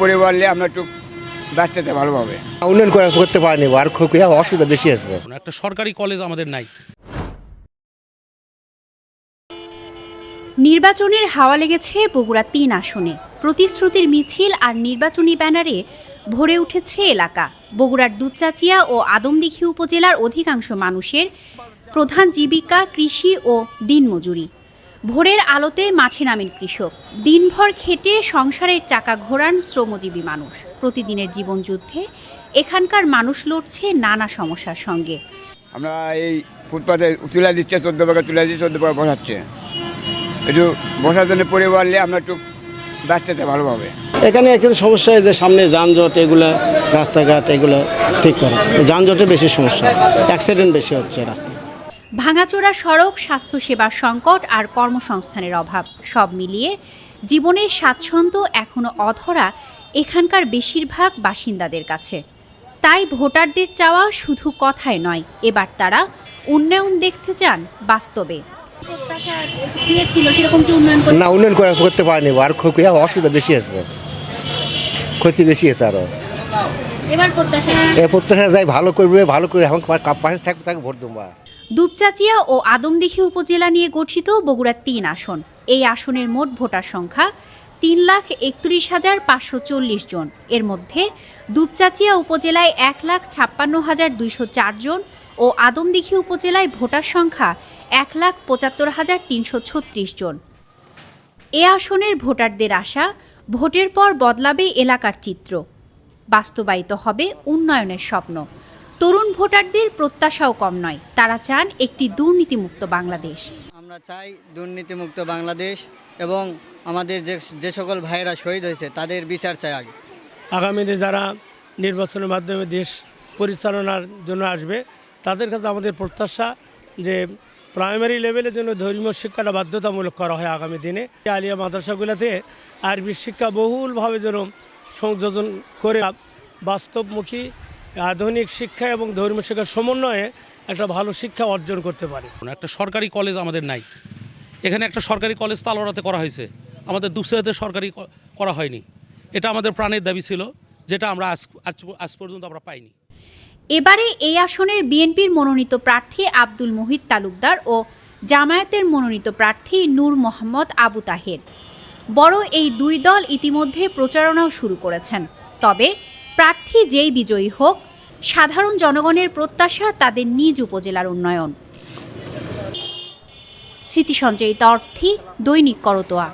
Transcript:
পরিবার নিয়ে আমরা একটু ব্যস্ততা ভালোভাবে উন্নয়ন করতে পারেনি আর খুব অসুবিধা বেশি আছে। একটা সরকারি কলেজ আমাদের নাই। নির্বাচনের হাওয়া লেগেছে বগুড়া ৩ আসনে। প্রতিশ্রুতির মিছিল আর নির্বাচনী ব্যানারে ভরে উঠেছে এলাকা। বগুড়ার দুপচাচিয়া ও আদমদীঘি উপজেলার অধিকাংশ মানুষের প্রধান জীবিকা কৃষি ও দিনমজুরি। ভোরের আলোতে মাঠে নামেন কৃষক। দিনভর খেটে সংসারের চাকা ঘোরান শ্রমজীবী মানুষ। প্রতিদিনের জীবনযুদ্ধে এখানকার মানুষ লড়ছে নানা সমস্যার সঙ্গে। আমরা এই ফুটপাতে তুলে দিচ্ছে 14 টাকা তুলে দিচ্ছে, 14 টাকা বসাচ্ছে। একটু বসার জন্য পরিবার নিয়ে আমরা একটু ব্যস্ততা ভালোভাবে। এখানে একটু সমস্যা যে সামনে যানজট, এগুলো রাস্তাঘাট এগুলো ঠিক করে, যানজটের বেশি সমস্যা, অ্যাক্সিডেন্ট বেশি হচ্ছে রাস্তায়। ভাঙাচোরা সড়ক, স্বাস্থ্যসেবার সংকট আর কর্মসংস্থানের অভাব সব মিলিয়ে জীবনের স্বাচ্ছন্দ্য এখনও অধরা এখানকার বেশিরভাগ বাসিন্দাদের কাছে। তাই ভোটারদের চাওয়া শুধু কথায় নয়, এবার তারা উন্নয়ন দেখতে চান বাস্তবে। না, উন্নয়ন করতে পারেনি আর খুব অসুবিধা বেশি আছে, ক্ষতি বেশি আছে। আরো প্রত্যাশা যাই ভালো করবে, ভালো করে এখন পাশে থাকবে, তাকে ভোট দেবো। দুপচাচিয়া ও আদমদীঘি উপজেলা নিয়ে গঠিত বগুড়ার ৩ আসন। এই আসনের মোট ভোটার সংখ্যা ৩,৩১,৫৪০ জন। এর মধ্যে দুপচাচিয়া উপজেলায় 1,56,204 জন ও আদমদীঘি উপজেলায় ভোটার সংখ্যা 1,75,336 জন। এ আসনের ভোটারদের আশা, ভোটের পর বদলাবে এলাকার চিত্র, বাস্তবায়িত হবে উন্নয়নের স্বপ্ন। তরুণ ভোটারদের প্রত্যাশাও কম নয়, তারা চান একটি দুর্নীতিমুক্ত বাংলাদেশ। আমরা চাই দুর্নীতিমুক্ত বাংলাদেশ এবং আমাদের যে সকল ভাইয়েরা শহীদ হয়েছে তাদের বিচার চাই আগে। আগামীতে যারা নির্বাচনের মাধ্যমে দেশ পরিচালনার জন্য আসবে তাদের কাছে আমাদের প্রত্যাশা যে প্রাইমারি লেভেলের জন্য ধর্মীয় শিক্ষাটা বাধ্যতামূলক করা হয় আগামী দিনে। আলিয়া মাদ্রাসাগুলোতে আরবি শিক্ষা বহুলভাবে যেন সংযোজন করে বাস্তবমুখী আধুনিক শিক্ষা এবং ধর্মীয় শিক্ষার সমন্বয়ে একটা ভালো শিক্ষা অর্জন করতে পারে। একটা সরকারি কলেজ আমাদের নাই। এখানে একটা সরকারি কলেজ তালোড়াতে করা হয়েছে, আমাদের দুপচাচিয়াতে সরকারি করা হয়নি। এটা আমাদের প্রাণের দাবি ছিল, যেটা আমরা আজ পর্যন্ত আমরা পাইনি। এবারে এই আসনের বিএনপির মনোনীত প্রার্থী আব্দুল মুহিত তালুকদার ও জামায়াতের মনোনীত প্রার্থী নূর মোহাম্মদ আবু তাহের। বড় এই দুই দল ইতিমধ্যে প্রচারণাও শুরু করেছেন। তবে প্রার্থী যেই বিজয়ী হোক, সাধারণ জনগণের প্রত্যাশা তাদের নিজ উপজেলার উন্নয়ন। স্মৃতি সঞ্চয়িত অর্থী, দৈনিক করতোয়া।